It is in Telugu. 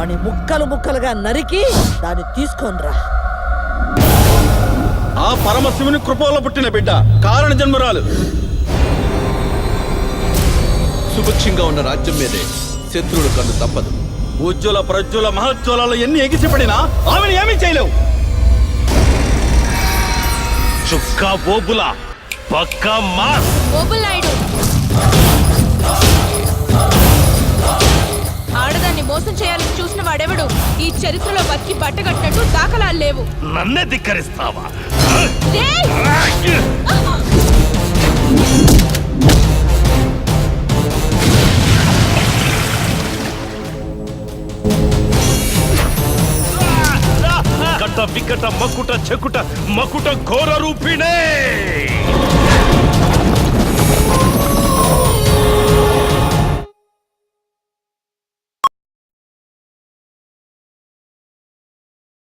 వాని ముక్కలు ముక్కలుగా నరికి దాన్ని తీసుకొనిరా. ఆ పరమశివుని కృపలో పుట్టిన బిడ్డ, కారణ జన్మరాలు. సుభిక్షంగా ఉన్న రాజ్యం మీదే శత్రువులు కన్ను తప్పదు. ఉజ్వల ప్రజ్వల మహోజ్వలాలు ఎన్ని ఎగిసిపడినా ఆమెను ఏమీ చేయలేవు. చుక్కా బోబులా పక్కా మాస్. బోబుల్నాయుడు ఆడదాన్ని మోసం చేయాలని చూసిన వాడెవడు ఈ చరిత్రలో బతికి బట్టగట్టినట్టు దాఖలాలు లేవు. నన్నే ధిక్కరిస్తావా? కట వికట మకుట చెకుట మకుట ఘోర రూపిణే.